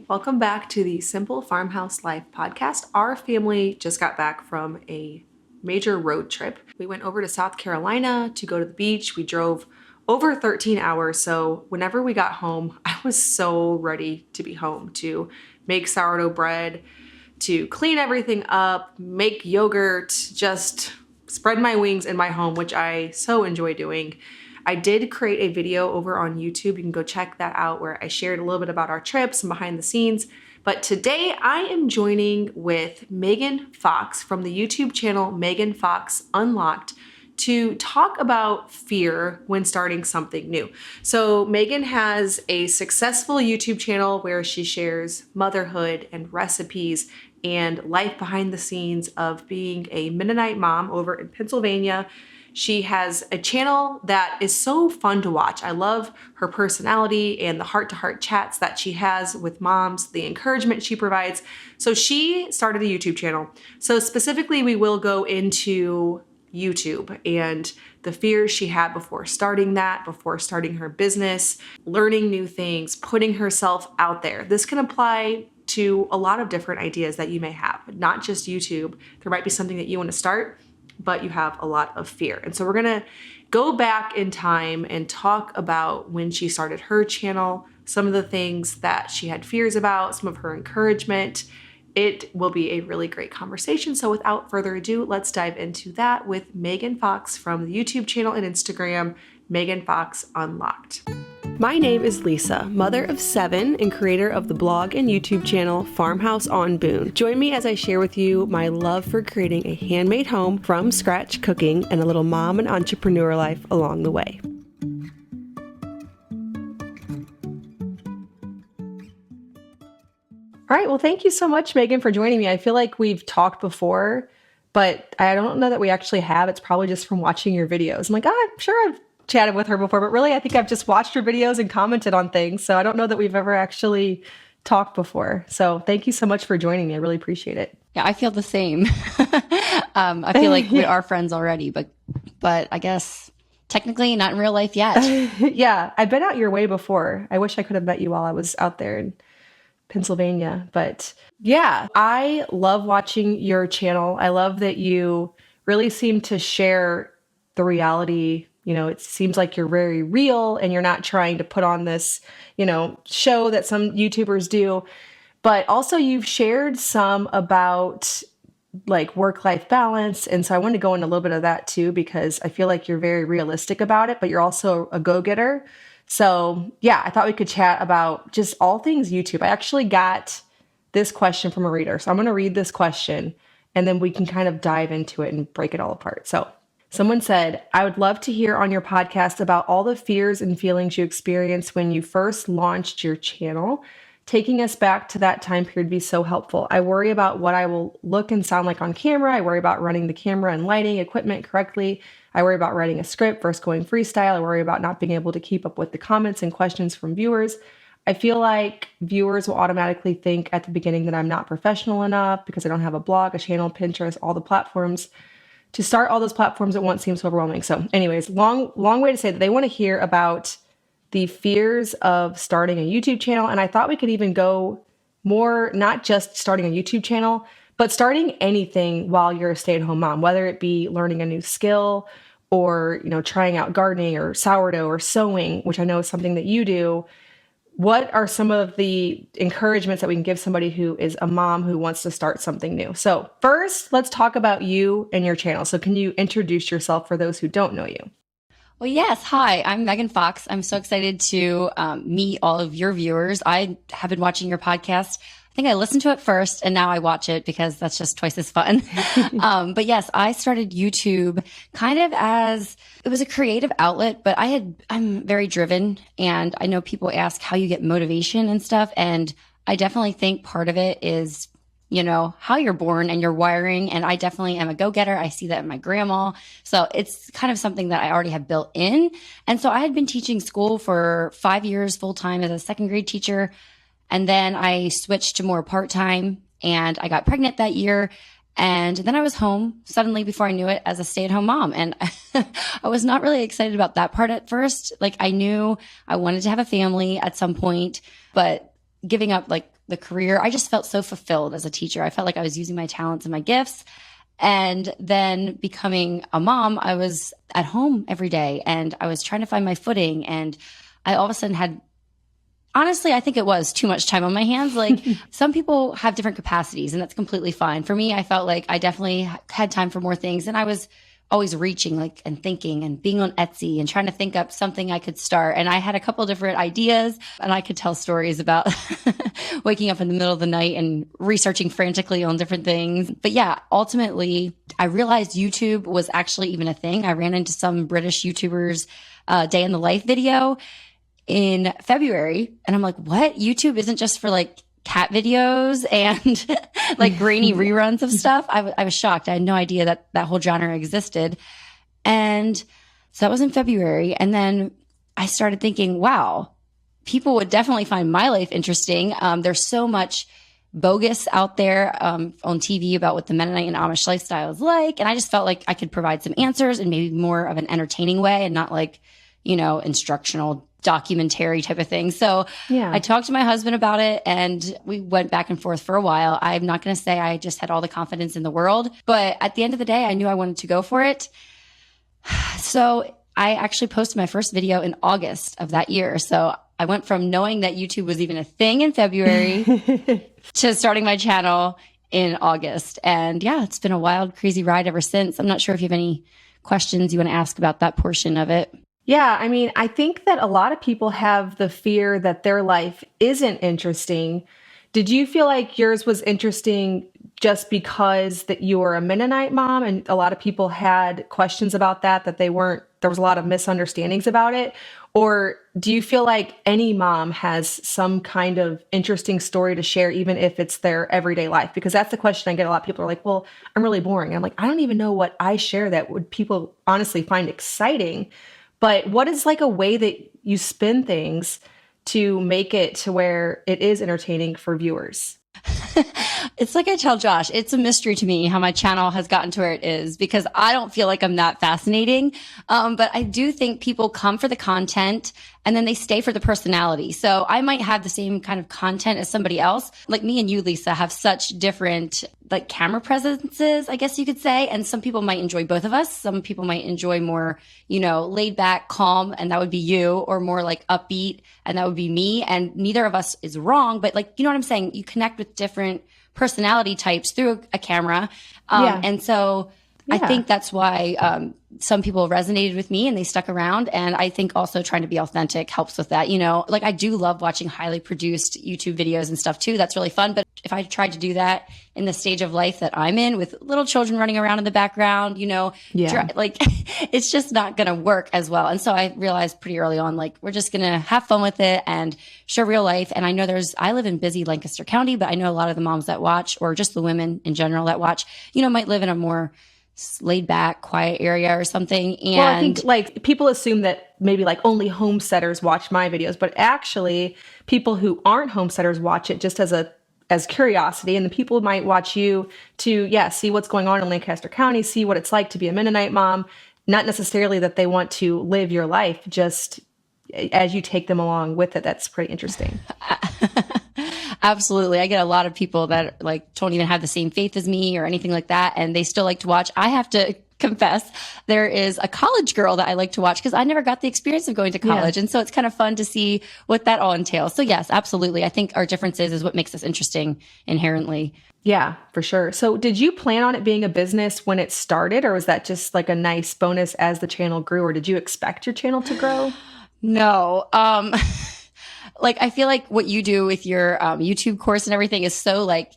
Welcome back to the Simple Farmhouse Life podcast. Our family just got back from a major road trip. We went over to South Carolina to go to the beach. We drove over 13 hours. So whenever we got home, I was so ready to be home, to make sourdough bread, to clean everything up, make yogurt, just spread my wings in my home, which I so enjoy doing. I did create a video over on YouTube. You can go check that out where I shared a little bit about our trips and behind the scenes. But today I am joining with Megan Fox from the YouTube channel Megan Fox Unlocked to talk about fear when starting something new. So Megan has a successful YouTube channel where she shares motherhood and recipes and life behind the scenes of being a Mennonite mom over in Pennsylvania. She has a channel that is so fun to watch. I love her personality and the heart-to-heart chats that she has with moms, the encouragement she provides. So she started a YouTube channel. So specifically, we will go into YouTube and the fears she had before starting that, before starting her business, learning new things, putting herself out there. This can apply to a lot of different ideas that you may have, not just YouTube. There might be something that you want to start, but you have a lot of fear. And so we're gonna go back in time and talk about when she started her channel, some of the things that she had fears about, some of her encouragement. It will be a really great conversation. So without further ado, let's dive into that with Megan Fox from the YouTube channel and Instagram, Megan Fox Unlocked. My name is Lisa, mother of 7 and creator of the blog and YouTube channel Farmhouse on Boone. Join me as I share with you my love for creating a handmade home from scratch cooking and a little mom and entrepreneur life along the way. All right, well, thank you so much, Megan, for joining me. I feel like we've talked before, but I don't know that we actually have. It's probably just from watching your videos. I'm like, I'm sure I've chatted with her before, but really I think I've just watched her videos and commented on things. So I don't know that we've ever actually talked before. So thank you so much for joining me. I really appreciate it. Yeah, I feel the same. I feel like we are friends already, but I guess technically not in real life yet. Yeah, I've been out your way before. I wish I could have met you while I was out there in Pennsylvania. But yeah, I love watching your channel. I love that you really seem to share the reality. You know, it seems like you're very real and you're not trying to put on this, show that some YouTubers do. But also you've shared some about like work-life balance. And so I wanted to go into a little bit of that too, because I feel like you're very realistic about it, but you're also a go-getter. So yeah, I thought we could chat about just all things YouTube. I actually got this question from a reader. So I'm going to read this question and then we can kind of dive into it and break it all apart. So someone said, I would love to hear on your podcast about all the fears and feelings you experienced when you first launched your channel. Taking us back to that time period would be so helpful. I worry about what I will look and sound like on camera. I worry about running the camera and lighting equipment correctly. I worry about writing a script versus going freestyle. I worry about not being able to keep up with the comments and questions from viewers. I feel like viewers will automatically think at the beginning that I'm not professional enough because I don't have a blog, a channel, Pinterest, all the platforms. To start all those platforms at once seems so overwhelming. So anyways, long way to say that they want to hear about the fears of starting a YouTube channel. And I thought we could even go more, not just starting a YouTube channel, but starting anything while you're a stay-at-home mom, whether it be learning a new skill or, trying out gardening or sourdough or sewing, which I know is something that you do. What are some of the encouragements that we can give somebody who is a mom who wants to start something new? So first, let's talk about you and your channel. So can you introduce yourself for those who don't know you? Well, yes. Hi, I'm Megan Fox. I'm so excited to meet all of your viewers. I have been watching your podcast. I think I listened to it first and now I watch it because that's just twice as fun. But yes, I started YouTube kind of as it was a creative outlet, but I'm very driven and I know people ask how you get motivation and stuff. And I definitely think part of it is, how you're born and your wiring. And I definitely am a go-getter. I see that in my grandma. So it's kind of something that I already have built in. And so I had been teaching school for 5 years full time as a second grade teacher. And then I switched to more part-time and I got pregnant that year. And then I was home suddenly before I knew it as a stay-at-home mom. And I was not really excited about that part at first. Like I knew I wanted to have a family at some point, but giving up like the career, I just felt so fulfilled as a teacher. I felt like I was using my talents and my gifts. And then becoming a mom, I was at home every day and I was trying to find my footing. And I all of a sudden had, honestly, I think it was too much time on my hands. Like some people have different capacities and that's completely fine. For me, I felt like I definitely had time for more things. And I was always reaching like and thinking and being on Etsy and trying to think up something I could start. And I had a couple different ideas and I could tell stories about waking up in the middle of the night and researching frantically on different things. But yeah, ultimately I realized YouTube was actually even a thing. I ran into some British YouTubers day in the life video in February and I'm like, what? YouTube isn't just for like cat videos and like grainy reruns of stuff. I was shocked. I had no idea that that whole genre existed. And so that was in February. And then I started thinking, wow, people would definitely find my life interesting. There's so much bogus out there on TV about what the Mennonite and Amish lifestyle is like. And I just felt like I could provide some answers in maybe more of an entertaining way and not like, instructional documentary type of thing. So Yeah. I talked to my husband about it and we went back and forth for a while. I'm not going to say I just had all the confidence in the world, but at the end of the day, I knew I wanted to go for it. So I actually posted my first video in August of that year. So I went from knowing that YouTube was even a thing in February to starting my channel in August. And yeah, it's been a wild, crazy ride ever since. I'm not sure if you have any questions you want to ask about that portion of it. Yeah, I mean, I think that a lot of people have the fear that their life isn't interesting. Did you feel like yours was interesting just because that you were a Mennonite mom and a lot of people had questions about that there was a lot of misunderstandings about it? Or do you feel like any mom has some kind of interesting story to share, even if it's their everyday life? Because that's the question I get a lot. People are like, well, I'm really boring. I'm like, I don't even know what I share that would people honestly find exciting. But what is like a way that you spin things to make it to where it is entertaining for viewers? It's like I tell Josh, it's a mystery to me how my channel has gotten to where it is because I don't feel like I'm that fascinating. But I do think people come for the content and then they stay for the personality. So I might have the same kind of content as somebody else. Like me and you, Lisa, have such different like camera presences, I guess you could say. And some people might enjoy both of us. Some people might enjoy more, laid back, calm, and that would be you, or more like upbeat, and that would be me. And neither of us is wrong, but like, you know what I'm saying? You connect with different personality types through a camera. And so I think that's why some people resonated with me and they stuck around. And I think also trying to be authentic helps with that. Like I do love watching highly produced YouTube videos and stuff too. That's really fun. But if I tried to do that in the stage of life that I'm in with little children running around in the background, like it's just not going to work as well. And so I realized pretty early on, like we're just going to have fun with it and show real life. And I know I live in busy Lancaster County, but I know a lot of the moms that watch, or just the women in general that watch, might live in a more laid back, quiet area or something. And well, I think like people assume that maybe like only homesteaders watch my videos, but actually people who aren't homesteaders watch it just as curiosity. And the people might watch you to, see what's going on in Lancaster County, see what it's like to be a Mennonite mom, not necessarily that they want to live your life, just as you take them along with it. That's pretty interesting. Absolutely. I get a lot of people that like don't even have the same faith as me or anything like that, and they still like to watch. I have to confess, there is a college girl that I like to watch because I never got the experience of going to college. And so it's kind of fun to see what that all entails. So yes, absolutely. I think our differences is what makes us interesting inherently. Yeah, for sure. So did you plan on it being a business when it started, or was that just like a nice bonus as the channel grew, or did you expect your channel to grow? No. Like I feel like what you do with your YouTube course and everything is so like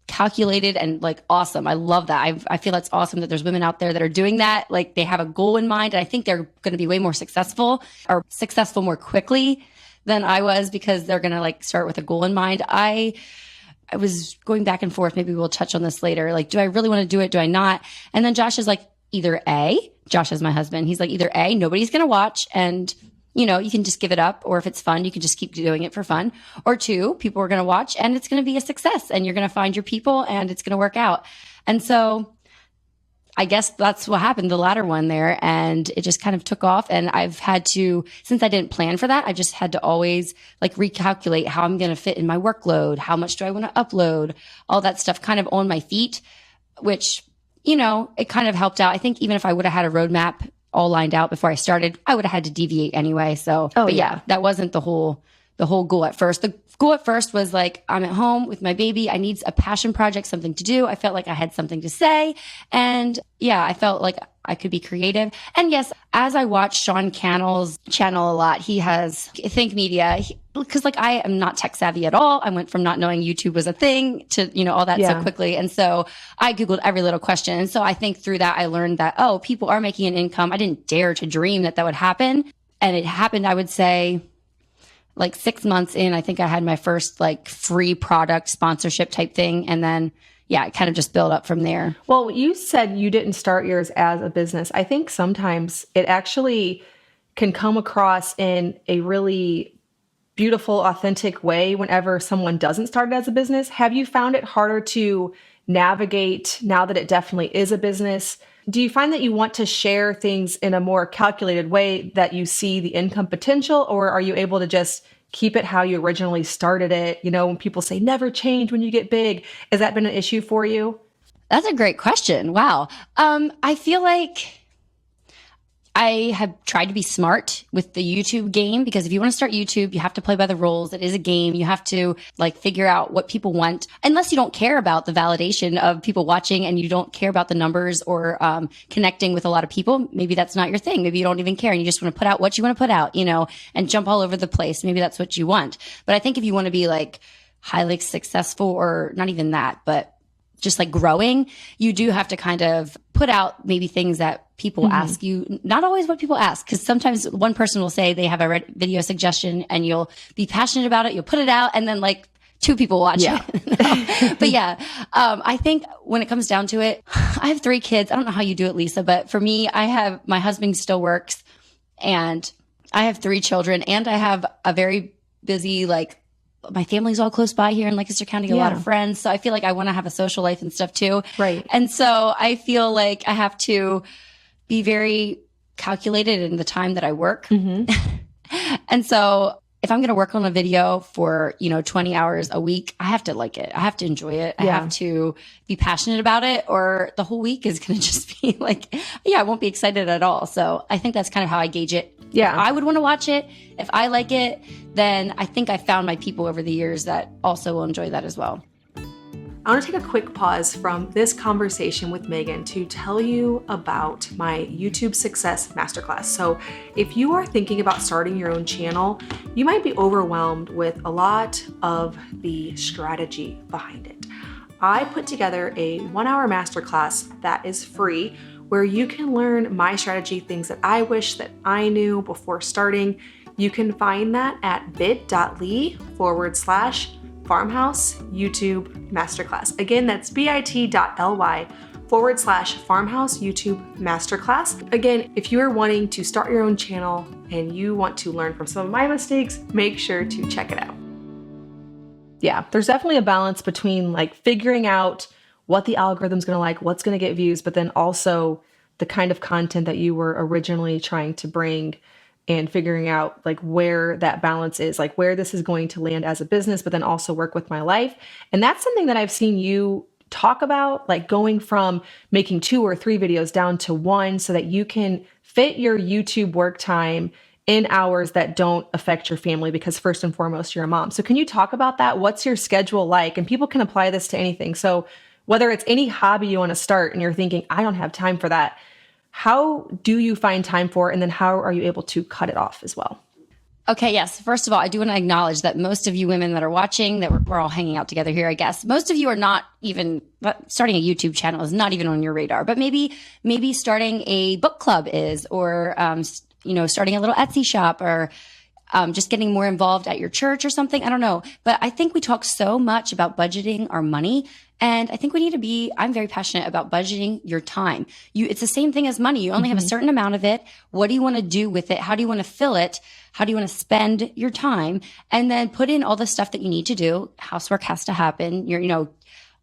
calculated and like awesome. I love that. I feel that's awesome that there's women out there that are doing that. Like they have a goal in mind, and I think they're going to be way more successful more quickly than I was because they're going to like start with a goal in mind. I was going back and forth. Maybe we'll touch on this later. Like, do I really want to do it? Do I not? And then Josh is like, Josh is my husband. He's like, either A, nobody's going to watch and you can just give it up, or if it's fun, you can just keep doing it for fun. Or 2, people are going to watch and it's going to be a success and you're going to find your people and it's going to work out. And so I guess that's what happened, the latter one there. And it just kind of took off. And I've had to, since I didn't plan for that, I just had to always like recalculate how I'm going to fit in my workload. How much do I want to upload? All that stuff kind of on my feet, which, it kind of helped out. I think even if I would have had a roadmap all lined out before I started, I would have had to deviate anyway. So, but yeah, that wasn't the whole goal at first. The goal at first was like, I'm at home with my baby. I need a passion project, something to do. I felt like I had something to say. And yeah, I felt like I could be creative. And yes, as I watched Sean Cannell's channel a lot, he has Think Media, because like I am not tech savvy at all. I went from not knowing YouTube was a thing to, all that so quickly. And so I Googled every little question. And so I think through that, I learned that, people are making an income. I didn't dare to dream that would happen. And it happened, I would say, like 6 months in. I think I had my first like free product sponsorship type thing. And then, it kind of just built up from there. Well, you said you didn't start yours as a business. I think sometimes it actually can come across in a really beautiful, authentic way whenever someone doesn't start it as a business. Have you found it harder to navigate now that it definitely is a business? Do you find that you want to share things in a more calculated way that you see the income potential, or are you able to just keep it how you originally started it? When people say never change when you get big, has that been an issue for you? That's a great question. Wow. I feel like I have tried to be smart with the YouTube game, because if you want to start YouTube, you have to play by the rules. It is a game. You have to like figure out what people want, unless you don't care about the validation of people watching and you don't care about the numbers or connecting with a lot of people. Maybe that's not your thing. Maybe you don't even care and you just want to put out what you want to put out, and jump all over the place. Maybe that's what you want. But I think if you want to be like highly successful, or not even that, but just like growing, you do have to kind of put out maybe things that people ask you, not always what people ask. Because sometimes one person will say they have a video suggestion and you'll be passionate about it. You'll put it out and then like 2 people watch it. But I think when it comes down to it, I have 3 kids. I don't know how you do it, Lisa, but for me, my husband still works and I have 3 children and I have a very busy, my family's all close by here in Lancaster County, a lot of friends. So I feel like I want to have a social life and stuff too. Right. And so I feel like I have to be very calculated in the time that I work. And so if I'm going to work on a video for, 20 hours a week, I have to like it. I have to enjoy it. I have to be passionate about it, or the whole week is going to just be like, I won't be excited at all. So I think that's kind of how I gauge it. Yeah. If I would want to watch it, if I like it, then I think I found my people over the years that also will enjoy that as well. I want to take a quick pause from this conversation with Megan to tell you about my YouTube Success Masterclass. So if you are thinking about starting your own channel, you might be overwhelmed with a lot of the strategy behind it. I put together a 1-hour masterclass that is free, where you can learn my strategy, things that I wish that I knew before starting. You can find that at bit.ly/Farmhouse YouTube Masterclass. Again, that's bit.ly/Farmhouse YouTube Masterclass. Again, if you are wanting to start your own channel and you want to learn from some of my mistakes, make sure to check it out. Yeah, there's definitely a balance between figuring out what the algorithm's going to like, what's going to get views, but then also the kind of content that you were originally trying to bring, and figuring out where that balance is, where this is going to land as a business, but then also work with my life. And that's something that I've seen you talk about, going from making 2 or 3 videos down to 1 so that you can fit your YouTube work time in hours that don't affect your family, because first and foremost, you're a mom. So can you talk about that? What's your schedule like? And people can apply this to anything. So whether it's any hobby you want to start and you're thinking, I don't have time for that, how do you find time for it? And then how are you able to cut it off as well? Okay, yes. First of all, I do want to acknowledge that most of you women that are watching, that we're all hanging out together here, I guess. Most of you are not even, starting a YouTube channel is not even on your radar, but maybe starting a book club is, or, starting a little Etsy shop, or just getting more involved at your church or something. I don't know. But I think we talk so much about budgeting our money. And I think we need to I'm very passionate about budgeting your time. It's the same thing as money. You only have a certain amount of it. What do you want to do with it? How do you want to fill it? How do you want to spend your time? And then put in all the stuff that you need to do. Housework has to happen.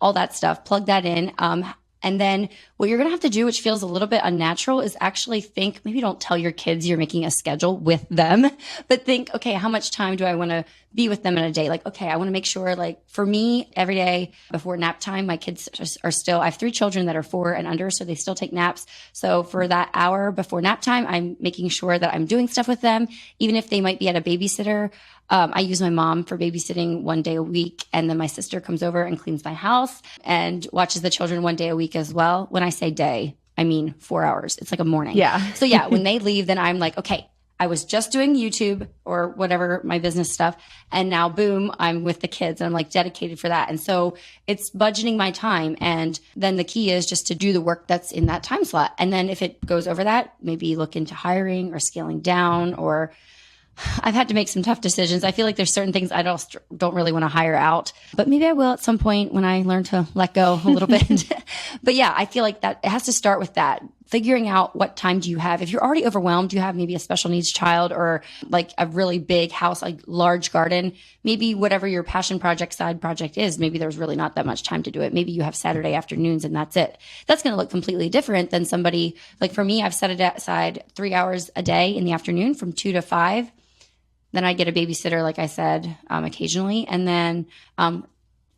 All that stuff. Plug that in. And And then what you're going to have to do, which feels a little bit unnatural, is actually think, maybe don't tell your kids you're making a schedule with them, but think, okay, how much time do I want to be with them in a day? Like, okay, I want to make sure, like for me, every day before nap time, my kids are still, I have 3 children that are 4 and under, so they still take naps. So for that hour before nap time, I'm making sure that I'm doing stuff with them, even if they might be at a babysitter. I use my mom for babysitting 1 day a week. And then my sister comes over and cleans my house and watches the children 1 day a week as well. When I say day, I mean 4 hours. It's like a morning. Yeah. So yeah, when they leave, then I'm like, okay, I was just doing YouTube or whatever, my business stuff. And now boom, I'm with the kids and I'm like dedicated for that. And so it's budgeting my time. And then the key is just to do the work that's in that time slot. And then if it goes over that, maybe look into hiring or scaling down, or I've had to make some tough decisions. I feel like there's certain things I don't really want to hire out, but maybe I will at some point when I learn to let go a little bit. But yeah, I feel like that it has to start with that. Figuring out what time do you have. If you're already overwhelmed, you have maybe a special needs child or like a really big house, like large garden, maybe whatever your passion project, side project is, maybe there's really not that much time to do it. Maybe you have Saturday afternoons and that's it. That's going to look completely different than somebody like for me, I've set aside 3 hours a day in the afternoon from 2 to 5. Then I get a babysitter, like I said, occasionally. And then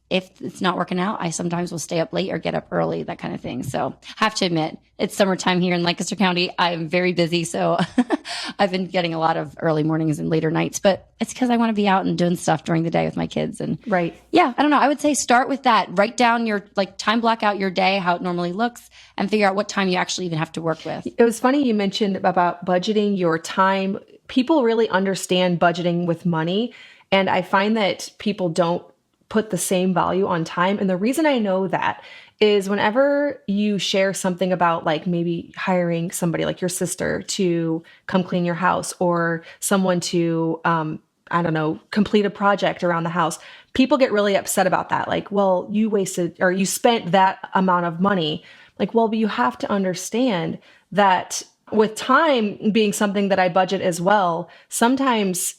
if it's not working out, I sometimes will stay up late or get up early, that kind of thing. So I have to admit, it's summertime here in Lancaster County. I'm very busy. So I've been getting a lot of early mornings and later nights, but it's because I want to be out and doing stuff during the day with my kids. And right. Yeah, I don't know. I would say start with that. Write down your time block out your day, how it normally looks, and figure out what time you actually even have to work with. It was funny you mentioned about budgeting your time. People really understand budgeting with money. And I find that people don't put the same value on time. And the reason I know that is whenever you share something about like maybe hiring somebody like your sister to come clean your house or someone to, I don't know, complete a project around the house, people get really upset about that. Like, well, you wasted or you spent that amount of money. Like, well, but you have to understand that with time being something that I budget as well, sometimes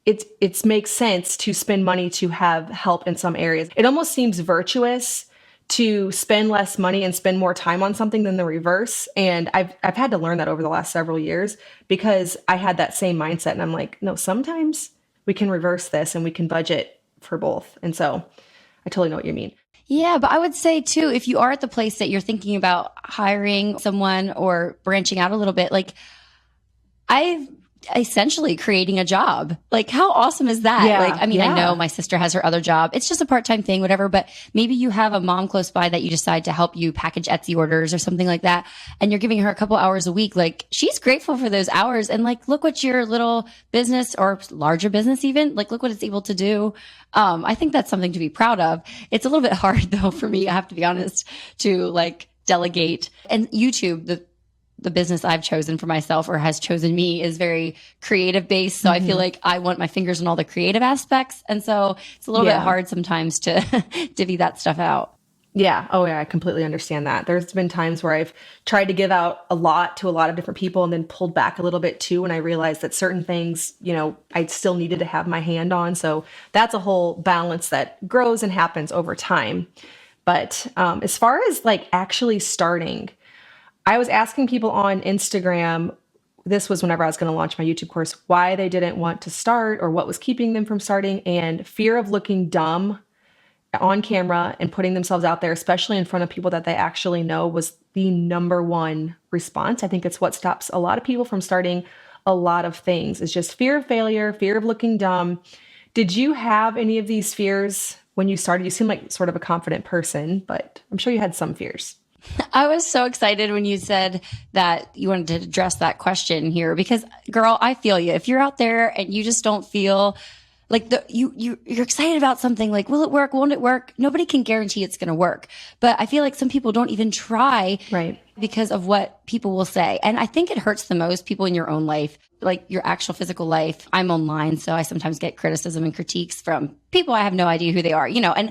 it makes sense to spend money to have help in some areas. It almost seems virtuous to spend less money and spend more time on something than the reverse. And I've had to learn that over the last several years because I had that same mindset. And I'm like, no, sometimes we can reverse this and we can budget for both. And so I totally know what you mean. Yeah, but I would say too, if you are at the place that you're thinking about hiring someone or branching out a little bit, like I've essentially creating a job. Like how awesome is that? Yeah, like, I mean, I know my sister has her other job. It's just a part-time thing, whatever, but maybe you have a mom close by that you decide to help you package Etsy orders or something like that. And you're giving her a couple hours a week. Like she's grateful for those hours. And like, look what your little business or larger business even, like, look what it's able to do. I think that's something to be proud of. It's a little bit hard though for me, I have to be honest, to like delegate. And YouTube, the business I've chosen for myself or has chosen me is very creative based. So I feel like I want my fingers in all the creative aspects. And so it's a little bit hard sometimes to divvy that stuff out. Yeah. Oh yeah. I completely understand that. There's been times where I've tried to give out a lot to a lot of different people and then pulled back a little bit too. When I realized that certain things, I still needed to have my hand on. So that's a whole balance that grows and happens over time. But as far as like actually starting, I was asking people on Instagram, this was whenever I was going to launch my YouTube course, why they didn't want to start or what was keeping them from starting. And fear of looking dumb on camera and putting themselves out there, especially in front of people that they actually know, was the number one response. I think it's what stops a lot of people from starting a lot of things. It's just fear of failure, fear of looking dumb. Did you have any of these fears when you started? You seem like sort of a confident person, but I'm sure you had some fears. I was so excited when you said that you wanted to address that question here because, girl, I feel you. If you're out there and you just don't feel like you're excited about something, like, will it work? Won't it work? Nobody can guarantee it's going to work. But I feel like some people don't even try because of what people will say. And I think it hurts the most people in your own life, like your actual physical life. I'm online, so I sometimes get criticism and critiques from people I have no idea who they are, and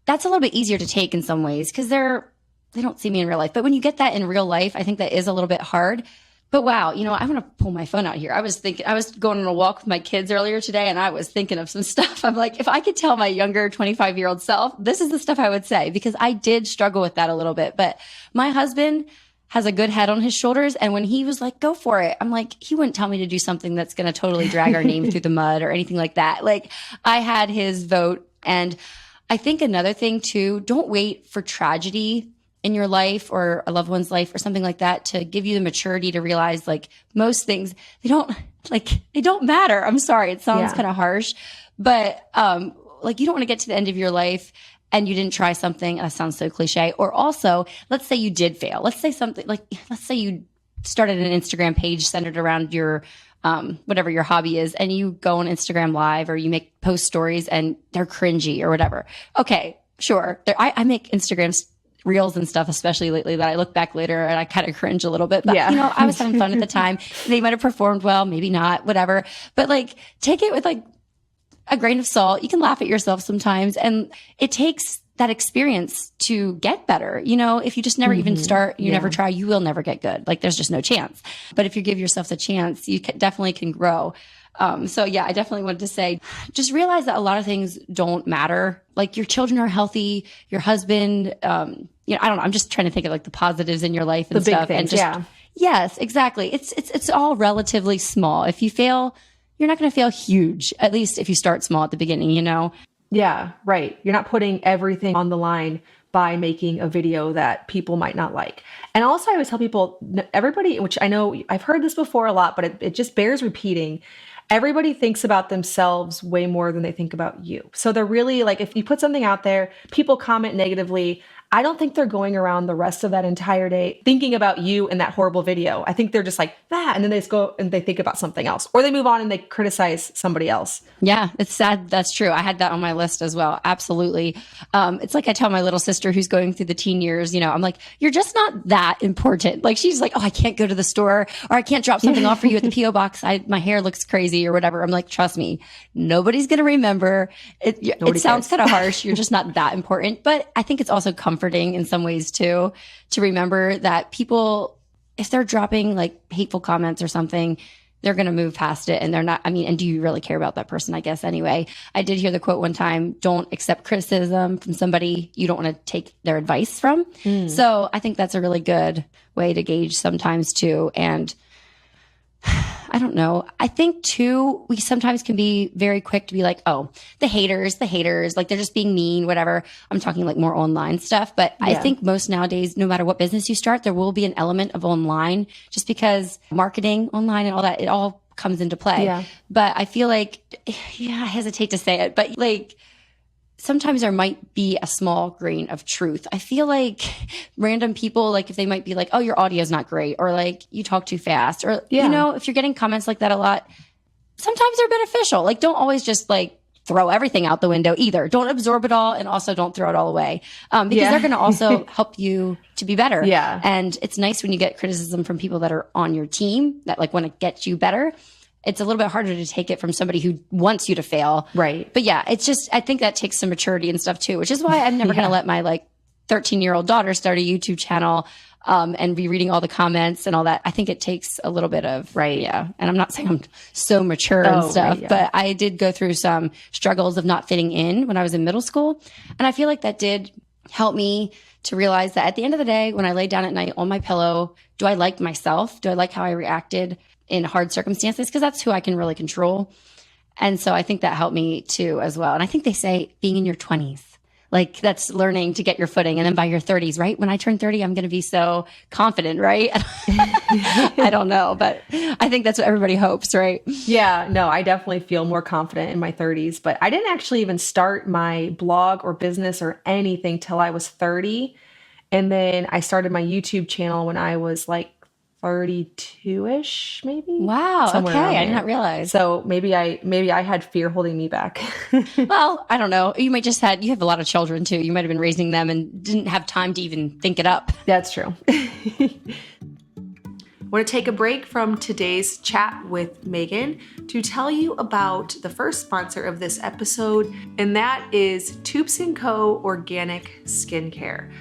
that's a little bit easier to take in some ways because they don't see me in real life. But when you get that in real life, I think that is a little bit hard. But wow, I'm going to pull my phone out here. I was going on a walk with my kids earlier today and I was thinking of some stuff. I'm like, if I could tell my younger 25-year-old self, this is the stuff I would say, because I did struggle with that a little bit. But my husband has a good head on his shoulders. And when he was like, go for it, I'm like, he wouldn't tell me to do something that's going to totally drag our name through the mud or anything like that. Like, I had his vote. And I think another thing too, don't wait for tragedy in your life or a loved one's life or something like that to give you the maturity to realize, like, most things, they don't matter. I'm sorry. It sounds kind of harsh, but, like, you don't want to get to the end of your life and you didn't try something. That sounds so cliche. Or also, let's say you did fail. Let's say you started an Instagram page centered around your, whatever your hobby is, and you go on Instagram Live or you post stories and they're cringy or whatever. Okay, sure. I make Instagram reels and stuff, especially lately, that I look back later and I kind of cringe a little bit, but I was having fun at the time. They might have performed well, maybe not, whatever. But like, take it with like a grain of salt. You can laugh at yourself sometimes, and it takes that experience to get better. If you just never even start, you never try, you will never get good. Like, there's just no chance. But if you give yourself the chance, you definitely can grow. So yeah, I definitely wanted to say, just realize that a lot of things don't matter. Like, your children are healthy, your husband, I don't know. I'm just trying to think of like the positives in your life and the big stuff. things, and just, yes, exactly. It's all relatively small. If you fail, you're not going to fail huge, at least if you start small at the beginning, Yeah, right. You're not putting everything on the line by making a video that people might not like. And also, I always tell people, everybody, which I know I've heard this before a lot, but it just bears repeating. Everybody thinks about themselves way more than they think about you. So they're really like, if you put something out there, people comment negatively. I don't think they're going around the rest of that entire day thinking about you and that horrible video. I think they're just like, and then they just go and they think about something else, or they move on and they criticize somebody else. Yeah, it's sad. That's true. I had that on my list as well. Absolutely. It's like I tell my little sister who's going through the teen years, I'm like, you're just not that important. Like, she's like, oh, I can't go to the store, or I can't drop something off for you at the P.O. box. My hair looks crazy or whatever. I'm like, trust me, nobody's going to remember. It sounds kind of harsh. You're just not that important. But I think it's also comforting in some ways too, to remember that people, if they're dropping like hateful comments or something, they're going to move past it. And they're not, and do you really care about that person? I guess anyway. I did hear the quote one time, don't accept criticism from somebody you don't want to take their advice from. So I think that's a really good way to gauge sometimes too. And I don't know. I think too, we sometimes can be very quick to be like, oh, the haters, like they're just being mean, whatever. I'm talking like more online stuff. But I think most nowadays, no matter what business you start, there will be an element of online, just because marketing online and all that, it all comes into play. Yeah. But I feel like, I hesitate to say it, but like, sometimes there might be a small grain of truth. I feel like random people, like if they might be like, oh, your audio is not great, or like you talk too fast, or, if you're getting comments like that a lot, sometimes they're beneficial. Like, don't always just like throw everything out the window either. Don't absorb it all, and also don't throw it all away. Because they're going to also help you to be better. Yeah. And it's nice when you get criticism from people that are on your team that like want to get you better. It's a little bit harder to take it from somebody who wants you to fail. Right. But yeah, it's just, I think that takes some maturity and stuff too, which is why I'm never going to let my like 13-year-old daughter start a YouTube channel, and be reading all the comments and all that. I think it takes a little bit of, yeah. And I'm not saying I'm so mature and stuff, but I did go through some struggles of not fitting in when I was in middle school. And I feel like that did help me to realize that at the end of the day, when I lay down at night on my pillow, do I like myself? Do I like how I reacted in hard circumstances? Because that's who I can really control. And so I think that helped me too as well. And I think they say being in your 20s, like that's learning to get your footing. And then by your 30s, right? When I turn 30, I'm going to be so confident, right? I don't know, but I think that's what everybody hopes, right? Yeah, no, I definitely feel more confident in my 30s, but I didn't actually even start my blog or business or anything till I was 30. And then I started my YouTube channel when I was like 32-ish, maybe. Wow. Okay. I did not realize. So maybe I had fear holding me back. Well, I don't know. You have a lot of children too. You might have been raising them and didn't have time to even think it up. That's true. Want to take a break from today's chat with Megan to tell you about the first sponsor of this episode, and that is Tubes & Co. Organic Skincare.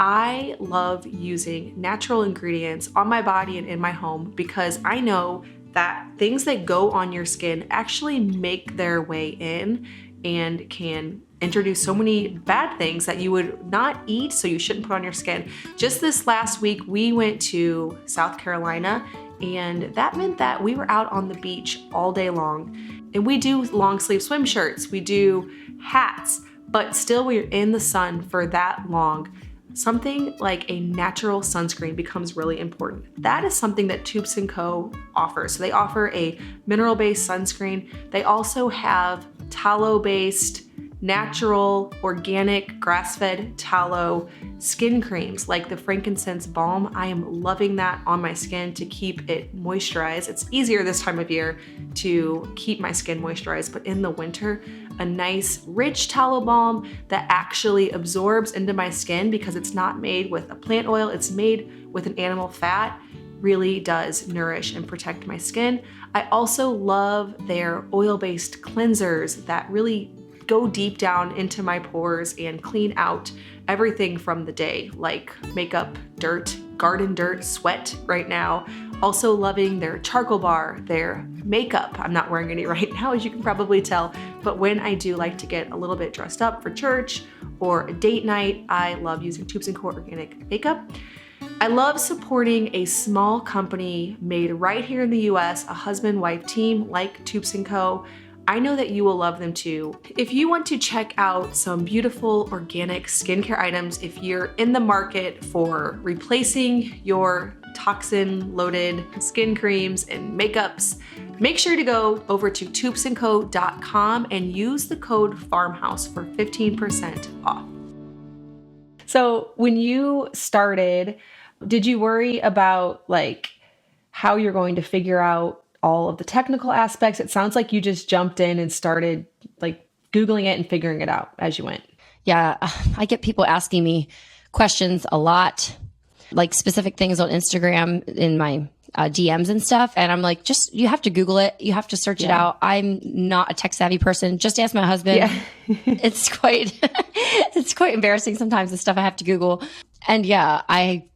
I love using natural ingredients on my body and in my home because I know that things that go on your skin actually make their way in and can introduce so many bad things that you would not eat, so you shouldn't put on your skin. Just this last week, we went to South Carolina, and that meant that we were out on the beach all day long. And we do long sleeve swim shirts, we do hats, but still we're in the sun for that long. Something like a natural sunscreen becomes really important. That is something that Tubes & Co. offers. So they offer a mineral-based sunscreen. They also have tallow-based, natural, organic, grass-fed tallow skin creams like the frankincense balm. I am loving that on my skin to keep it moisturized. It's easier this time of year to keep my skin moisturized, but in the winter, a nice rich tallow balm that actually absorbs into my skin because it's not made with a plant oil, it's made with an animal fat, really does nourish and protect my skin. I also love their oil-based cleansers that really go deep down into my pores and clean out everything from the day, like makeup, dirt, garden dirt, sweat right now. Also loving their charcoal bar, their makeup. I'm not wearing any right now, as you can probably tell, but when I do like to get a little bit dressed up for church or a date night, I love using Tubes & Co. organic makeup. I love supporting a small company made right here in the US, a husband-wife team like Tubes & Co. I know that you will love them too. If you want to check out some beautiful organic skincare items, if you're in the market for replacing your toxin-loaded skin creams and makeups, make sure to go over to tubesandco.com and use the code FARMHOUSE for 15% off. So when you started, did you worry about like how you're going to figure out all of the technical aspects? It sounds like you just jumped in and started like Googling it and figuring it out as you went. Yeah, I get people asking me questions a lot, like specific things on Instagram in my DMs and stuff. And I'm like, just, you have to Google it. You have to search it out. I'm not a tech savvy person. Just ask my husband. Yeah. It's quite, it's quite embarrassing sometimes, the stuff I have to Google. And yeah, I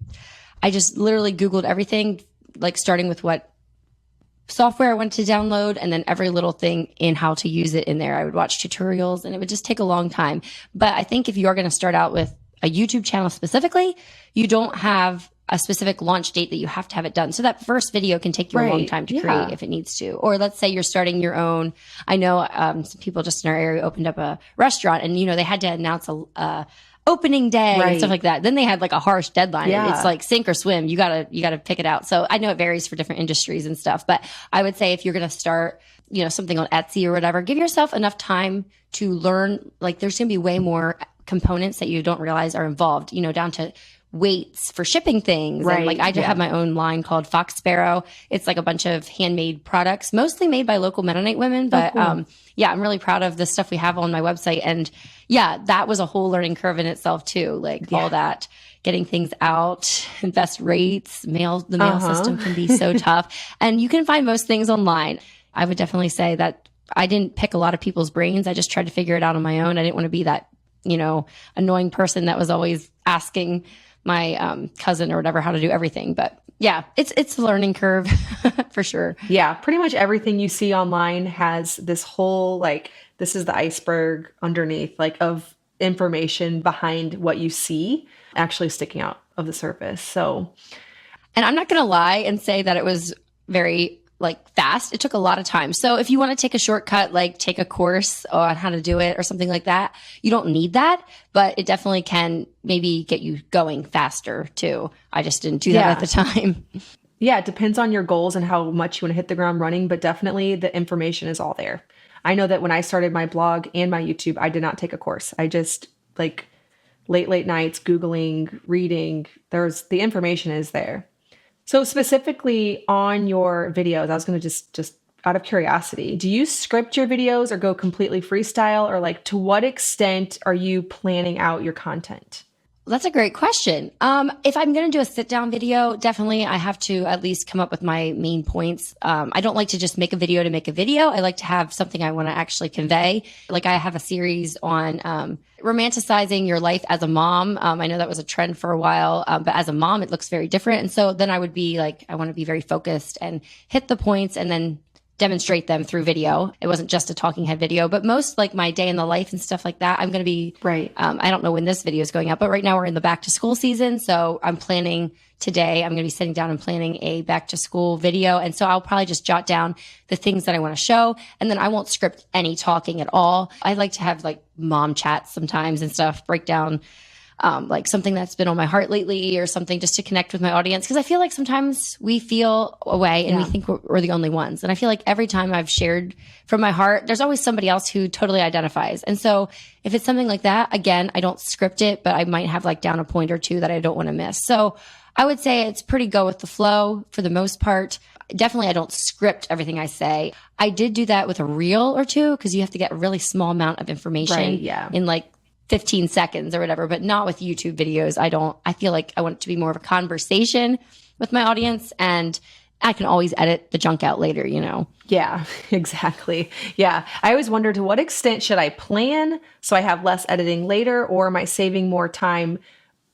just literally Googled everything, like starting with what software I wanted to download and then every little thing in how to use it in there. I would watch tutorials and it would just take a long time. But I think if you are going to start out with a YouTube channel specifically, you don't have a specific launch date that you have to have it done. So that first video can take you a long time to create if it needs to. Or let's say you're starting your own. I know some people just in our area opened up a restaurant and, you know, they had to announce a opening day and stuff like that. Then they had like a harsh deadline. It's like sink or swim. You gotta pick it out. So I know it varies for different industries and stuff, but I would say if you're going to start, you know, something on Etsy or whatever, give yourself enough time to learn. Like there's going to be way more components that you don't realize are involved, you know, down to weights for shipping things. And like I do have my own line called Fox Sparrow. It's like a bunch of handmade products, mostly made by local Mennonite women. But yeah, I'm really proud of the stuff we have on my website. And yeah, that was a whole learning curve in itself too. Like all that, getting things out, best rates, the mail system can be so tough. And you can find most things online. I would definitely say that I didn't pick a lot of people's brains. I just tried to figure it out on my own. I didn't want to be that, you know, annoying person that was always asking my cousin or whatever how to do everything. But yeah, it's a learning curve for sure. Yeah, pretty much everything you see online has this whole like, this is the iceberg underneath, like of information behind what you see actually sticking out of the surface. So, and I'm not going to lie and say that it was very like fast. It took a lot of time. So if you want to take a shortcut, like take a course on how to do it or something like that, you don't need that, but it definitely can maybe get you going faster too. I just didn't do that at the time. Yeah, it depends on your goals and how much you want to hit the ground running, but definitely the information is all there. I know that when I started my blog and my YouTube, I did not take a course. I just like late nights, Googling, reading, the information is there. So specifically on your videos, I was going to just out of curiosity, do you script your videos or go completely freestyle, or like to what extent are you planning out your content? That's a great question. If I'm going to do a sit down video, definitely I have to at least come up with my main points. I don't like to just make a video to make a video. I like to have something I want to actually convey. Like I have a series on romanticizing your life as a mom. I know that was a trend for a while, but as a mom, it looks very different. And so then I would be like, I want to be very focused and hit the points and then demonstrate them through video. It wasn't just a talking head video, but most like my day in the life and stuff like that, I'm going to be, Right. I don't know when this video is going up, but right now we're in the back to school season. So I'm planning today, I'm going to be sitting down and planning a back to school video. And so I'll probably just jot down the things that I want to show. And then I won't script any talking at all. I like to have like mom chats sometimes and stuff, break down like something that's been on my heart lately or something just to connect with my audience. Cause I feel like sometimes we feel away and we think we're the only ones. And I feel like every time I've shared from my heart, there's always somebody else who totally identifies. And so if it's something like that, again, I don't script it, but I might have like down a point or two that I don't want to miss. So I would say it's pretty go with the flow for the most part. Definitely, I don't script everything I say. I did do that with a reel or two because you have to get a really small amount of information in like 15 seconds or whatever, but not with YouTube videos. I feel like I want it to be more of a conversation with my audience and I can always edit the junk out later, you know? Yeah, exactly. Yeah. I always wonder, to what extent should I plan so I have less editing later, or am I saving more time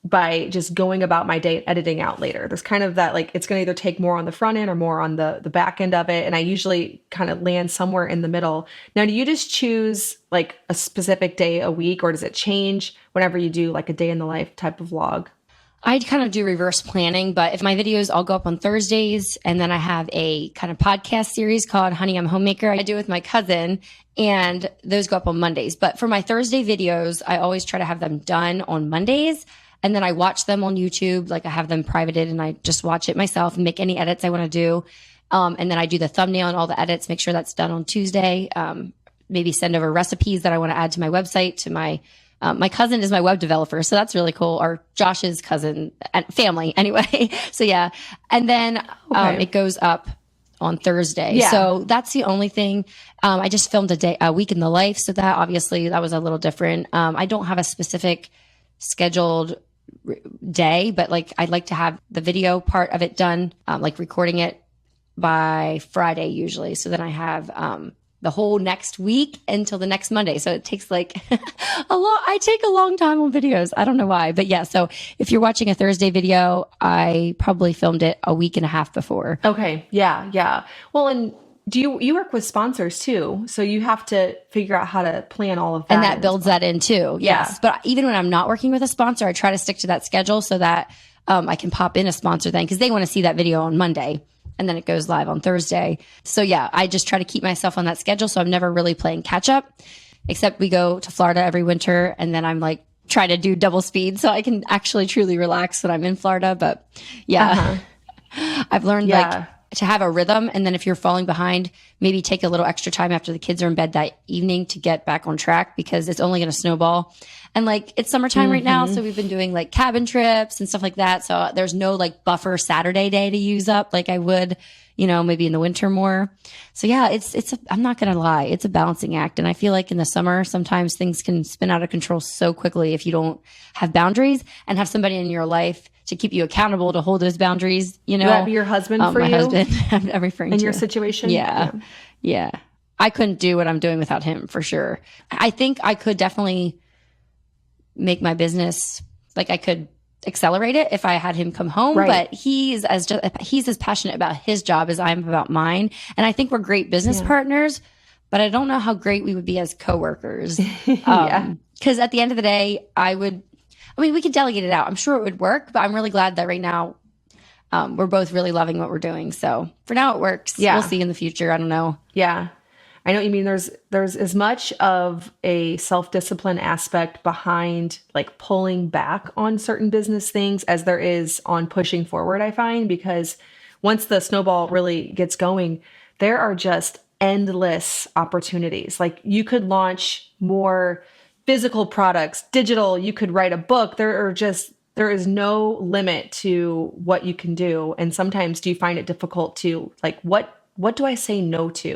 by just going about my day editing out later? There's kind of that, like, it's going to either take more on the front end or more on the back end of it. And I usually kind of land somewhere in the middle. Now, do you just choose like a specific day a week, or does it change whenever you do like a day in the life type of vlog? I kind of do reverse planning, but if my videos all go up on Thursdays, and then I have a kind of podcast series called Honey, I'm a Homemaker. I do with my cousin, and those go up on Mondays. But for my Thursday videos, I always try to have them done on Mondays. And then I watch them on YouTube. Like I have them privated and I just watch it myself and make any edits I want to do. And then I do the thumbnail and all the edits, make sure that's done on Tuesday. Maybe send over recipes that I want to add to my website. To my cousin is my web developer. So that's really cool. Or Josh's cousin and family anyway. So yeah. And then it goes up on Thursday. Yeah. So that's the only thing. I just filmed a week in the life. So that obviously that was a little different. I don't have a specific scheduled day, but like I'd like to have the video part of it done, like recording it by Friday usually. So then I have the whole next week until the next Monday. So it takes like I take a long time on videos. I don't know why, but yeah. So if you're watching a Thursday video, I probably filmed it a week and a half before. Okay. Yeah. Yeah. Well, and do you work with sponsors too? So you have to figure out how to plan all of that. And that builds that in too. Yeah. Yes. But even when I'm not working with a sponsor, I try to stick to that schedule so that I can pop in a sponsor then, because they want to see that video on Monday and then it goes live on Thursday. So yeah, I just try to keep myself on that schedule. So I'm never really playing catch up, except we go to Florida every winter and then I'm like try to do double speed so I can actually truly relax when I'm in Florida. But yeah, I've learned like to have a rhythm. And then if you're falling behind, maybe take a little extra time after the kids are in bed that evening to get back on track, because it's only going to snowball. And like it's summertime right now. So we've been doing like cabin trips and stuff like that. So there's no like buffer Saturday day to use up like I would, you know, maybe in the winter more. So yeah, I'm not going to lie. It's a balancing act. And I feel like in the summer, sometimes things can spin out of control so quickly if you don't have boundaries and have somebody in your life to keep you accountable to hold those boundaries, you know. Would that be your husband for my you? husband, I'm referring in to. your situation? Yeah. I couldn't do what I'm doing without him for sure. I think I could definitely make my business, like I could accelerate it if I had him come home, but he's as passionate about his job as I am about mine. And I think we're great business partners, but I don't know how great we would be as coworkers. Because at the end of the day, we could delegate it out. I'm sure it would work, but I'm really glad that right now we're both really loving what we're doing. So for now it works. We'll see in the future. I don't know. Yeah. I know what you mean. There's as much of a self-discipline aspect behind like pulling back on certain business things as there is on pushing forward, I find, because once the snowball really gets going, there are just endless opportunities. Like you could launch more physical products, digital, you could write a book. There is no limit to what you can do. And sometimes do you find it difficult to like, what do I say no to?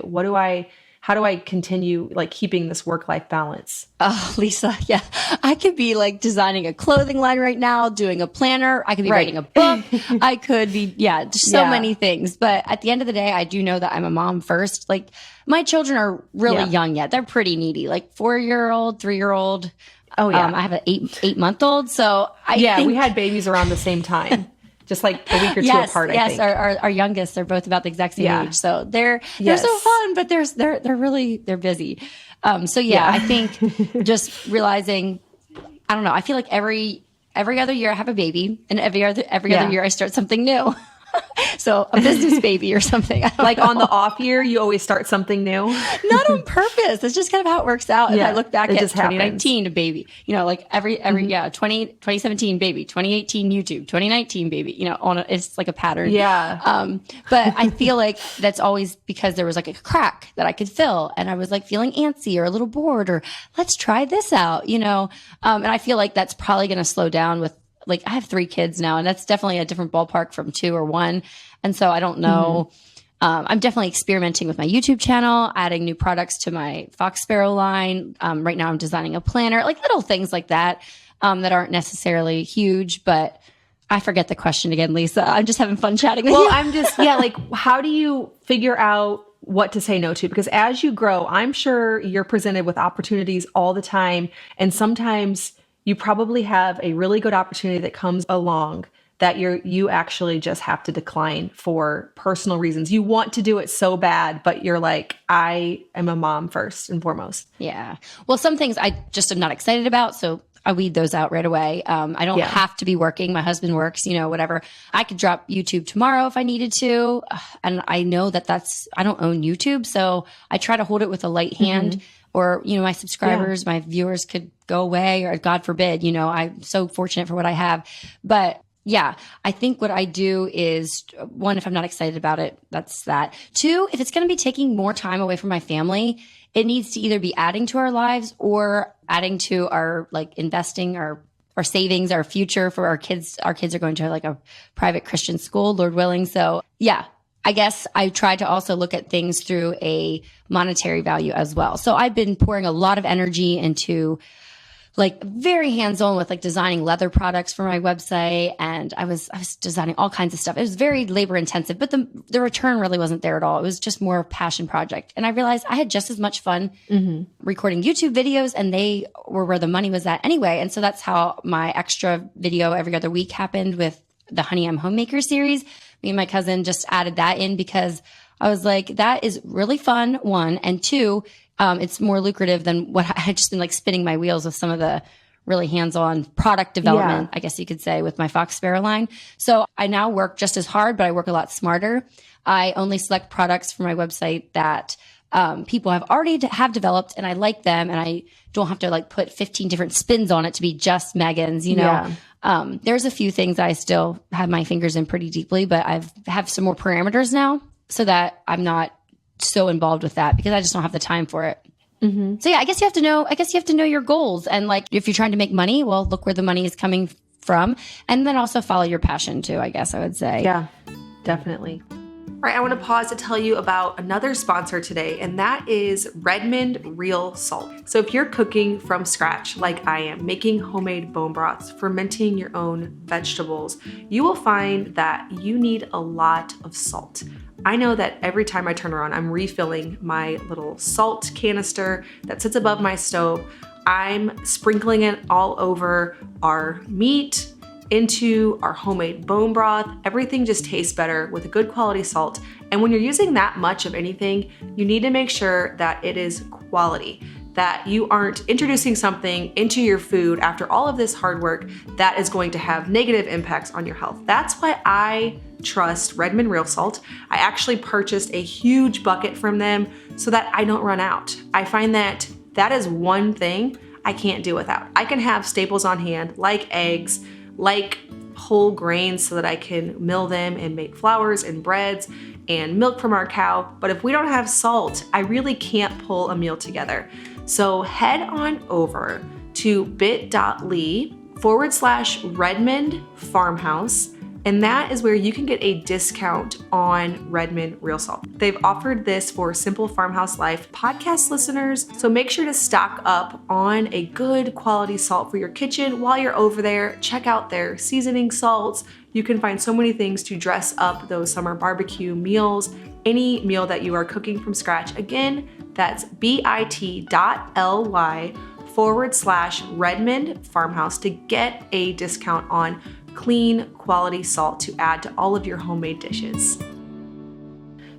how do I continue like keeping this work-life balance? Oh, Lisa, yeah. I could be like designing a clothing line right now, doing a planner. I could be writing a book. I could be, just so many things. But at the end of the day, I do know that I'm a mom first. Like my children are really young yet. They're pretty needy, like 4-year-old, 3-year-old. Oh yeah. I have an 8-month-old. So I think we had babies around the same time. Just like a week or two apart, I think. Yes, our youngest, they're both about the exact same age. So they're so fun, but they're busy. I think just realizing, I don't know, I feel like every other year I have a baby, and every other year I start something new. So a business baby or something. Like on the off year, you always start something new. Not on purpose. It's just kind of how it works out. If I look back at 2019 baby, like every 2017 baby, 2018 YouTube, 2019 baby, it's like a pattern. Yeah. But I feel like that's always because there was like a crack that I could fill, and I was like feeling antsy or a little bored, or let's try this out, and I feel like that's probably going to slow down with, like, I have 3 kids now, and that's definitely a different ballpark from 2 or 1. And so I don't know. I'm definitely experimenting with my YouTube channel, adding new products to my Fox Sparrow line. Right now I'm designing a planner, like little things like that, that aren't necessarily huge, but I forget the question again, Lisa. I'm just having fun chatting with you. Well, I'm just, like, how do you figure out what to say no to? Because as you grow, I'm sure you're presented with opportunities all the time. And sometimes you probably have a really good opportunity that comes along that you actually just have to decline for personal reasons. You want to do it so bad, but you're like, I am a mom first and foremost. Yeah. Well, some things I just am not excited about, so I weed those out right away. I don't have to be working. My husband works, whatever. I could drop YouTube tomorrow if I needed to. And I know I don't own YouTube, so I try to hold it with a light hand. Or, my subscribers, my viewers could go away, or God forbid, I'm so fortunate for what I have. But I think what I do is, 1, if I'm not excited about it, that's that. 2, if it's going to be taking more time away from my family, it needs to either be adding to our lives or adding to our, like, investing, our savings, our future for our kids. Our kids are going to like a private Christian school, Lord willing. So I guess I try to also look at things through a monetary value as well. So I've been pouring a lot of energy into, like, very hands-on with, like, designing leather products for my website. And I was designing all kinds of stuff. It was very labor intensive, but the return really wasn't there at all. It was just more a passion project. And I realized I had just as much fun recording YouTube videos, and they were where the money was at anyway. And so that's how my extra video every other week happened with the Honey I'm Homemaker series. Me and my cousin just added that in because I was like, that is really fun, 1. And 2, it's more lucrative than what I had just been, like, spinning my wheels with some of the really hands-on product development, I guess you could say, with my Fox Sparrow line. So I now work just as hard, but I work a lot smarter. I only select products for my website that people have already have developed, and I like them, and I don't have to, like, put 15 different spins on it to be just Megan's, There's a few things I still have my fingers in pretty deeply, but I have some more parameters now so that I'm not so involved with that because I just don't have the time for it. So I guess you have to know your goals. And, like, if you're trying to make money, well, look where the money is coming from, and then also follow your passion too, I guess I would say. Yeah, definitely. All right, I want to pause to tell you about another sponsor today, and that is Redmond Real Salt. So if you're cooking from scratch like I am, making homemade bone broths, fermenting your own vegetables, you will find that you need a lot of salt. I know that every time I turn around, I'm refilling my little salt canister that sits above my stove. I'm sprinkling it all over our meat, into our homemade bone broth. Everything just tastes better with a good quality salt. And when you're using that much of anything, you need to make sure that it is quality, that you aren't introducing something into your food after all of this hard work that is going to have negative impacts on your health. That's why I trust Redmond Real Salt. I actually purchased a huge bucket from them so that I don't run out. I find that that is one thing I can't do without. I can have staples on hand like eggs, like whole grains so that I can mill them and make flours and breads and milk from our cow. But if we don't have salt, I really can't pull a meal together. So head on over to bit.ly/Redmond Farmhouse. and that is where you can get a discount on Redmond Real Salt. They've offered this for Simple Farmhouse Life podcast listeners, so make sure to stock up on a good quality salt for your kitchen while you're over there. Check out their seasoning salts. You can find so many things to dress up those summer barbecue meals, any meal that you are cooking from scratch. Again, that's bit.ly/Redmond Farmhouse to get a discount on clean, quality salt to add to all of your homemade dishes.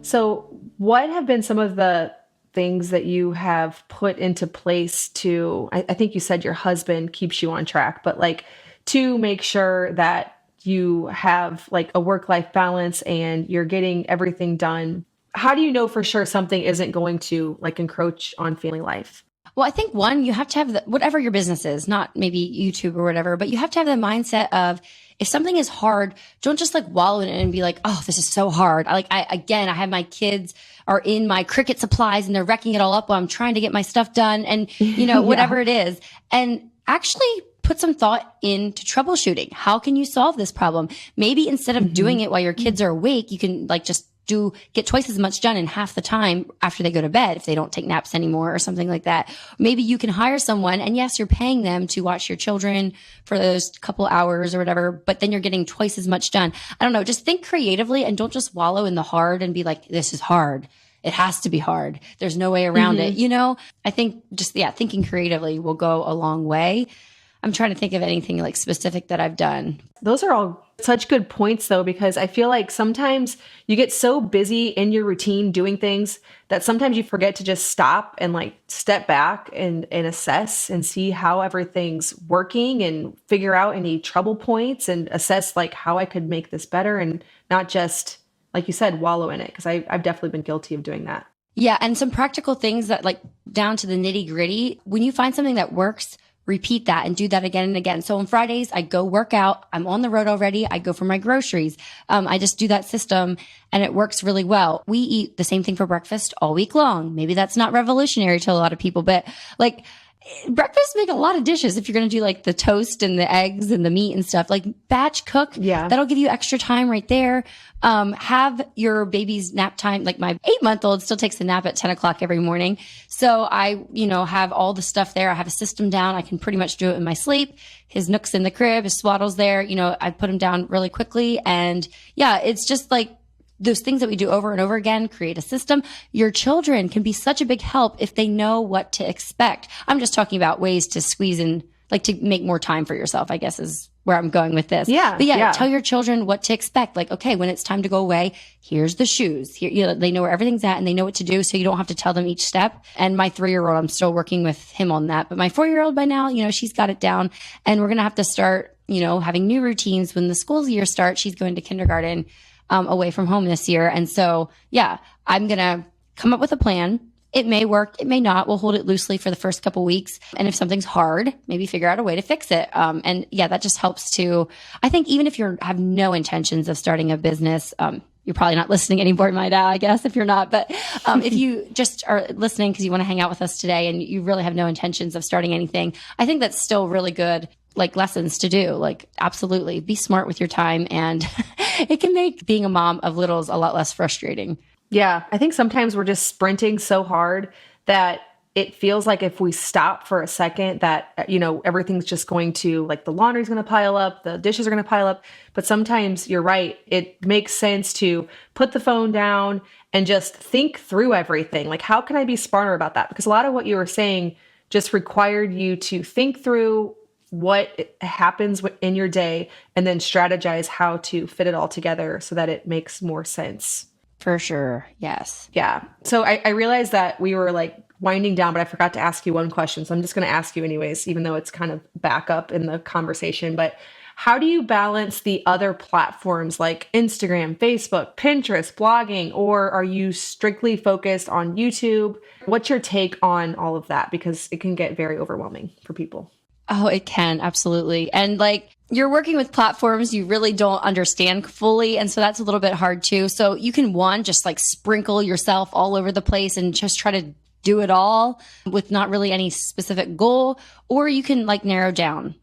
So, what have been some of the things that you have put into place to, I think you said your husband keeps you on track, but like to make sure that you have like a work-life balance and you're getting everything done? How do you know for sure something isn't going to like encroach on family life? Well, I think one, you have to have whatever your business is, not maybe YouTube or whatever, but you have to have the mindset of if something is hard, don't just like wallow in it and be like, oh, this is so hard. I have my kids are in my Cricut supplies and they're wrecking it all up while I'm trying to get my stuff done and, whatever it is. And actually put some thought into troubleshooting. How can you solve this problem? Maybe instead of doing it while your kids are awake, you can like just get twice as much done in half the time after they go to bed if they don't take naps anymore or something like that. Maybe you can hire someone and yes, you're paying them to watch your children for those couple hours or whatever, but then you're getting twice as much done. I don't know. Just think creatively and don't just wallow in the hard and be like, this is hard. It has to be hard. There's no way around it. I think thinking creatively will go a long way. I'm trying to think of anything like specific that I've done. Those are all such good points though, because I feel like sometimes you get so busy in your routine doing things that sometimes you forget to just stop and like step back and assess and see how everything's working and figure out any trouble points and assess like how I could make this better and not just, like you said, wallow in it. Because I've definitely been guilty of doing that. Yeah. And some practical things that like down to the nitty gritty, when you find something that works, repeat that and do that again and again. So on Fridays, I go work out. I'm on the road already. I go for my groceries. I just do that system and it works really well. We eat the same thing for breakfast all week long. Maybe that's not revolutionary to a lot of people, but like breakfast make a lot of dishes. If you're going to do like the toast and the eggs and the meat and stuff, like batch cook, that'll give you extra time right there. Have your baby's nap time. Like my 8-month-old still takes a nap at 10 o'clock every morning. So I, have all the stuff there. I have a system down. I can pretty much do it in my sleep. His Nook's in the crib, his Swaddle's there. I put him down really quickly. And yeah, it's just like, those things that we do over and over again, create a system. Your children can be such a big help if they know what to expect. I'm just talking about ways to squeeze in, like to make more time for yourself, I guess is where I'm going with this. Yeah. But tell your children what to expect. Like, okay, when it's time to go away, here's the shoes. Here, they know where everything's at and they know what to do. So you don't have to tell them each step. And my 3-year-old, I'm still working with him on that. But my 4-year-old by now, she's got it down and we're going to have to start, having new routines when the school year starts. She's going to kindergarten. Away from home this year. And so, I'm going to come up with a plan. It may work. It may not. We'll hold it loosely for the first couple weeks. And if something's hard, maybe figure out a way to fix it. That just helps to, I think even if you have no intentions of starting a business, you're probably not listening anymore by now, I guess, if you're not. But if you just are listening because you want to hang out with us today and you really have no intentions of starting anything, I think that's still really good, like lessons to do. Like, absolutely be smart with your time. And it can make being a mom of littles a lot less frustrating. Yeah. I think sometimes we're just sprinting so hard that it feels like if we stop for a second that, everything's just going to, like, the laundry's going to pile up, the dishes are going to pile up. But sometimes you're right. It makes sense to put the phone down and just think through everything. Like, how can I be smarter about that? Because a lot of what you were saying just required you to think through what happens in your day and then strategize how to fit it all together so that it makes more sense. For sure. Yes. Yeah. So I realized that we were like winding down, but I forgot to ask you one question. So I'm just going to ask you anyways, even though it's kind of back up in the conversation. But how do you balance the other platforms like Instagram, Facebook, Pinterest, blogging, or are you strictly focused on YouTube? What's your take on all of that? Because it can get very overwhelming for people. Oh, it can. Absolutely. And like you're working with platforms you really don't understand fully. And so that's a little bit hard too. So you can just like sprinkle yourself all over the place and just try to do it all with not really any specific goal, or you can like narrow down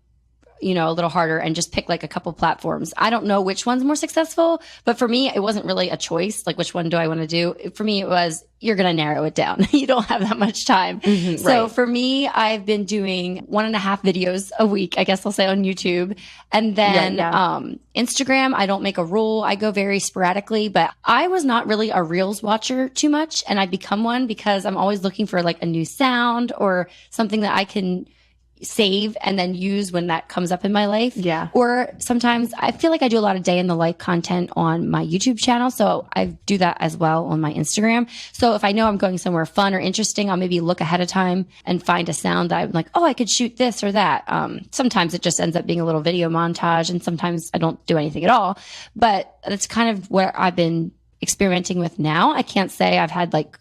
a little harder and just pick like a couple platforms. I don't know which one's more successful, but for me, it wasn't really a choice. Like, which one do I want to do? For me, it was, you're going to narrow it down. You don't have that much time. So for me, I've been doing 1.5 videos a week, I guess I'll say, on YouTube. And then Instagram, I don't make a rule. I go very sporadically, but I was not really a Reels watcher too much. And I've become one because I'm always looking for like a new sound or something that I can save and then use when that comes up in my life. Yeah. Or sometimes I feel like I do a lot of day in the life content on my YouTube channel. So I do that as well on my Instagram. So if I know I'm going somewhere fun or interesting, I'll maybe look ahead of time and find a sound that I'm like, oh, I could shoot this or that. Sometimes it just ends up being a little video montage, and sometimes I don't do anything at all. But that's kind of where I've been experimenting with now. I can't say I've had like,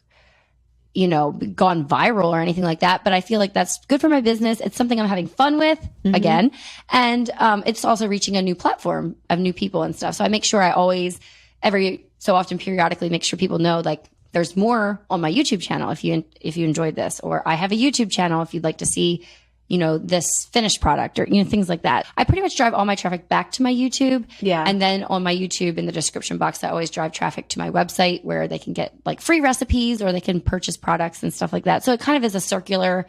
gone viral or anything like that, but I feel like that's good for my business. It's something I'm having fun with again. And, it's also reaching a new platform of new people and stuff. So I make sure I always, every so often, periodically make sure people know, like, there's more on my YouTube channel if you enjoyed this, or I have a YouTube channel if you'd like to see, this finished product, or, things like that. I pretty much drive all my traffic back to my YouTube. Yeah. And then on my YouTube, in the description box, I always drive traffic to my website where they can get like free recipes, or they can purchase products and stuff like that. So it kind of is a circular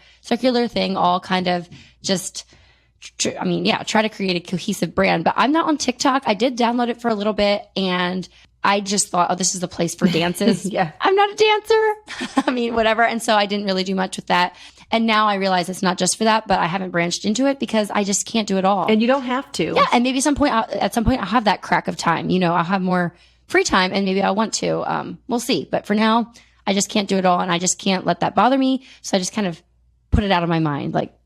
thing, all kind of just, try to create a cohesive brand. But I'm not on TikTok. I did download it for a little bit, and I just thought, oh, this is a place for dances. Yeah. I'm not a dancer. Whatever. And so I didn't really do much with that. And now I realize it's not just for that, but I haven't branched into it because I just can't do it all. And you don't have to. Yeah. And maybe at some point I'll have that crack of time. I'll have more free time, and maybe I want to. We'll see. But for now, I just can't do it all, and I just can't let that bother me. So I just kind of put it out of my mind. Like,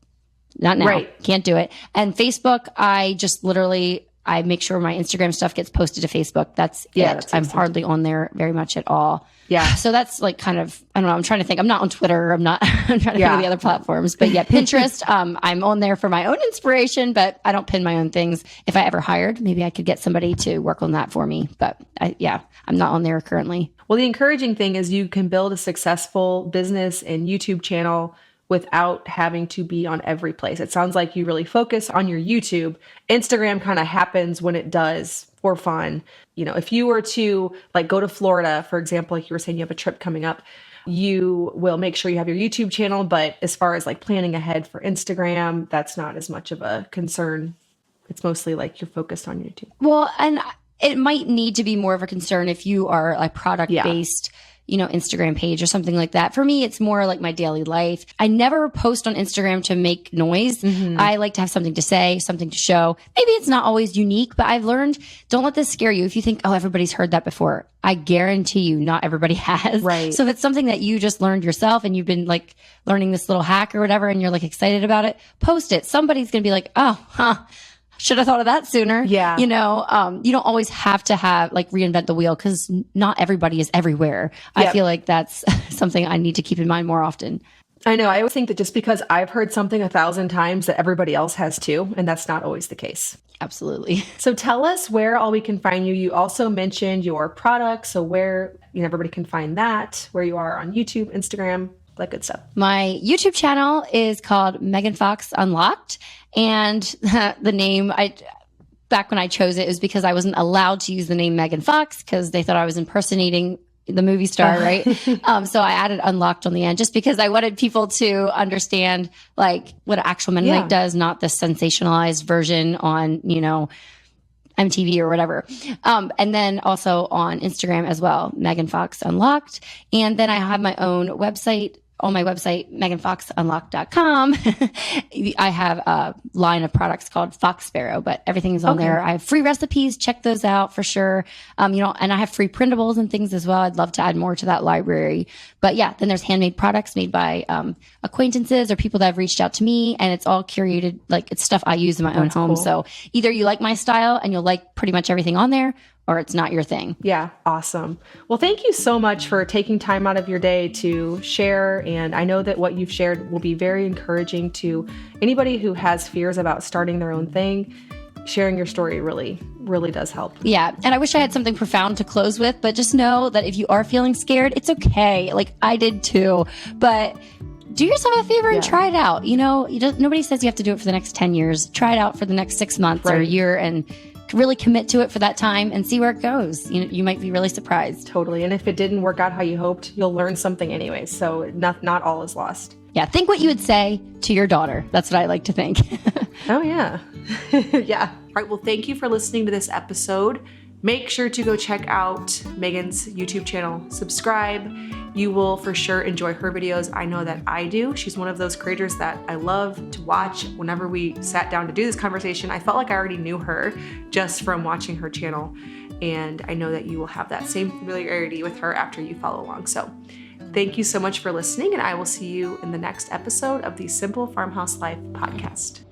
not now. Right. Can't do it. And Facebook, I just literally, I make sure my Instagram stuff gets posted to Facebook. That's it. I'm hardly on there very much at all. Yeah. So that's like kind of, I don't know. I'm trying to think. I'm not on Twitter. I'm trying to think of the other platforms, but yeah, Pinterest. I'm on there for my own inspiration, but I don't pin my own things. If I ever hired, maybe I could get somebody to work on that for me. But I'm not on there currently. Well, the encouraging thing is you can build a successful business and YouTube channel without having to be on every place. It sounds like you really focus on your YouTube. Instagram kind of happens when it does for fun. If you were to like go to Florida, for example, like you were saying, you have a trip coming up, you will make sure you have your YouTube channel. But as far as like planning ahead for Instagram, that's not as much of a concern. It's mostly like you're focused on YouTube. Well, and it might need to be more of a concern if you are a product-based Instagram page or something like that. For me, it's more like my daily life. I never post on Instagram to make noise. I like to have something to say, something to show. Maybe it's not always unique, but I've learned, don't let this scare you. If you think, oh, everybody's heard that before, I guarantee you not everybody has. Right. So if it's something that you just learned yourself and you've been like learning this little hack or whatever, and you're like excited about it, post it. Somebody's going to be like, should have thought of that sooner. Yeah. You don't always have to have like reinvent the wheel, because not everybody is everywhere. Yep. I feel like that's something I need to keep in mind more often. I know. I always think that just because I've heard something 1,000 times that everybody else has too, and that's not always the case. Absolutely. So tell us where all we can find you. You also mentioned your products. So where everybody can find that, where you are on YouTube, Instagram, that good stuff. My YouTube channel is called Megan Fox Unlocked. And the name, back when I chose it was because I wasn't allowed to use the name Megan Fox because they thought I was impersonating the movie star, right? So I added Unlocked on the end just because I wanted people to understand like what an actual Mennonite does, not the sensationalized version on, MTV or whatever. And then also on Instagram as well, Megan Fox Unlocked. And then I have my own website. On my website, meganfoxunlocked.com, I have a line of products called Fox Sparrow, but everything's on there. I have free recipes. Check those out for sure. And I have free printables and things as well. I'd love to add more to that library. But yeah, then there's handmade products made by acquaintances or people that have reached out to me, and it's all curated. Like, it's stuff I use in my own home. Cool. So either you like my style and you'll like pretty much everything on there, or it's not your thing. Yeah. Awesome. Well, thank you so much for taking time out of your day to share. And I know that what you've shared will be very encouraging to anybody who has fears about starting their own thing. Sharing your story really, really does help. Yeah. And I wish I had something profound to close with, but just know that if you are feeling scared, it's okay. Like, I did too. But do yourself a favor and Yeah. try it out. Nobody says you have to do it for the next 10 years. Try it out for the next 6 months or a Right. year and really commit to it for that time and see where it goes. You might be really surprised. Totally. And if it didn't work out how you hoped, you'll learn something anyway. So not all is lost. Yeah, think what you would say to your daughter. That's what I like to think. Oh, yeah. Yeah. All right. Well, thank you for listening to this episode. Make sure to go check out Megan's YouTube channel. Subscribe. You will for sure enjoy her videos. I know that I do. She's one of those creators that I love to watch. Whenever we sat down to do this conversation, I felt like I already knew her just from watching her channel. And I know that you will have that same familiarity with her after you follow along. So thank you so much for listening, and I will see you in the next episode of the Simple Farmhouse Life podcast.